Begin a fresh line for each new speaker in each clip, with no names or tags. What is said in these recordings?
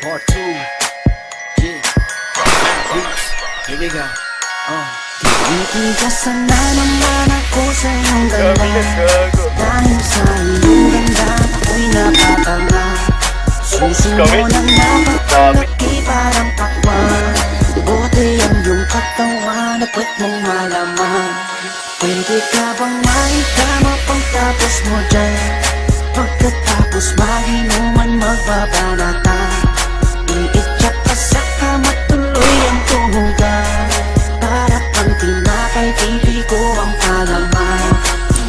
Part 2. Yeah. Beats. Here we go.
Titigasan na naman ako sa iyong ganda. Dahil sa iyong ganda ako'y napatanga. Suso mo na napapalaki parang pakwan. Buti ang iyong katawan at puwet mong malaman. Pwede ka bang maikama pagtapos mo dyan? Pagkatapos maginuman magbabanatan. Iityak ka sa kama tuloy ang tuhugan. Para kang tinapay, pipi ko ang palaman.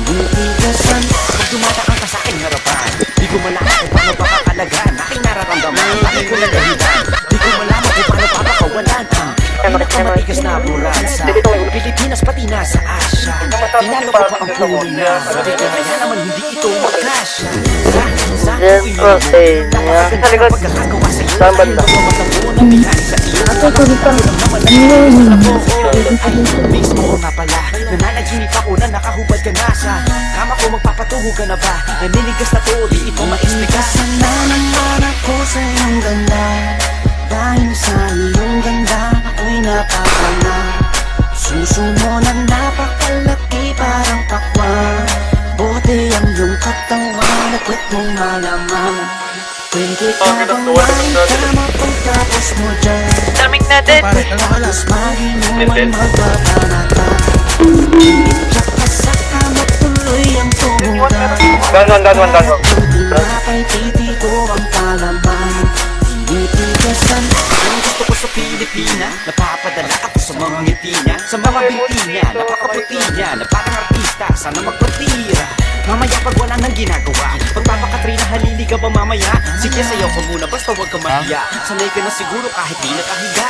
Titigasan
Pag dumadaan ka sa aking harapan, di ko malaman kung paano pakakalagan aking nararamdaman. Bakit ko lang dahilan, di ko malaman kung paano papakawalan ang pinakamatigas na buran sa Pilipinas pati na sa Asya. Tinalo ko pa ang puno na sabi ko kaya naman hindi ito magkasya. Sa iyo napakaganda ng pagkakagawa sa iyo. Dahil magmamaglambo na bihani sa iyo. Naman na ay mismo nga pala. Nananaginip ako na nakahubad ka na sa kama ko, magpapatuho ka na ba? Naninigas na to, di ito ma-explica.
na naman ako sa iyong ganda. Dahil sa iyong ganda ako'y napapala. Suso mo na napakalaki parang pakwan. Buti ang iyong katawan at puwet mong malaman. Pwede ka bang maikama pagtapos mo dyan?
Daming na din.
Pagkatapos maginuman magbabanatan. Iityak ka sa kama tuloy ang tumugan.
Ganon.
Tinapay titi ko ang palaman. Tinitigasan
Ang gusto ko sa Pilipina, napapadala ako sa mga ngiti niya, sa mga binti niya, napakaputi niya, na parang artista, sana magpatira. Mamaya pag wala nang ginagawa, pagpapakatrina halili ka ba mamaya? Sige sayaw ka muna, basta huwag ka mahiya. Sanay ka na siguro kahit di nakahiga.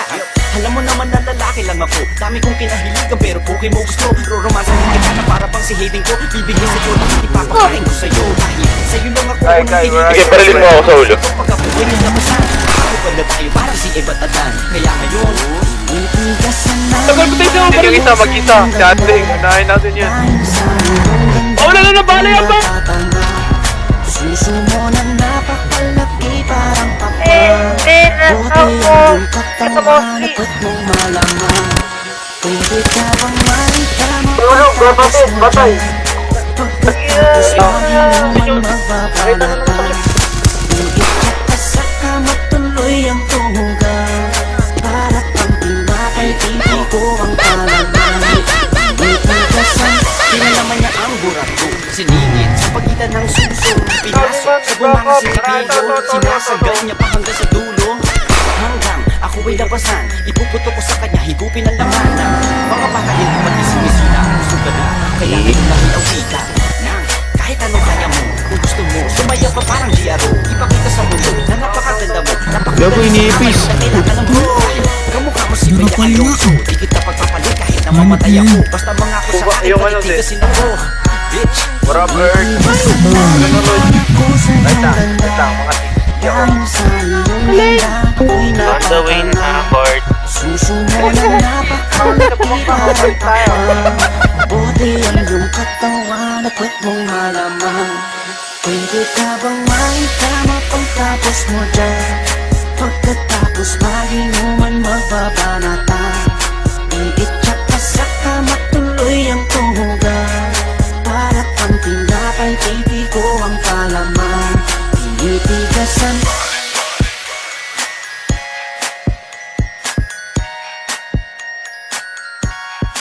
Alam mo naman na lalaki lang ako, dami kong kinahiligan pero puki mo gusto. Roromansa mo kita na para pang si Hayden ko, bibigay sa'yo na ipapakain ko sa'yo. Dahil sa'yo lang ako unang
Sige, parilin mo ako sa ulo.
Pagkapulirin na masan, nakakupad na tayo parang si Eva Tatan. Kaya ngayon,
Titigasan na
Tagal mo tayo sa yung isa, mag-isa. Si Ating, unahin natin yun. Wala na bala yan ba?
Suso mo na napakalaki parang pakwan. Buti ang iyong katawan at puwet mong malaman. Pwede ka bang maikama pagtapos mo dyan? Pagkatapos maginuman magbabanatan. Iityak ka sa kama tuloy ang tuhugan. Para kang tinapay, pipi ko ang palaman. Titigasan
pinalaman niya ang burat ko. Siningit sa pagitan ng suso, pinasok sa bumanga si Pilipino. Sinasagal niya pa hanggang sa dulo. Hanggang ako ay labasan, ipuputo ko sa kanya, higupin ang laman ng mga patahin na pag-isimisina ang suga na. Kaya ngayon lang inawitan ng kahit anong kaya mo. Kung gusto mo, sumaya pa parang GRO. Ipakita sa mundo na napakaganda mo.
Gago, iniipis.
Kailangan ng buhay. Kamukha mo si Bea Alonso. Di kita pagpapalit kahit namamatay ako. Basta mga ako sa akin,
Yung ano,
palitigasin ako. Bitch,
What up, Bird? Wait lang, mga tigil ako.
dahil sa iyong ganda ako'y
On the way na,
napatanga.
Bart.
Suso mo na napakalaki parang pakwan. Buti ang iyong katawan at puwet mong malaman. Pwede ka bang maikama pagtapos mo dyan? Pagkatapos maginuman magbabanatan.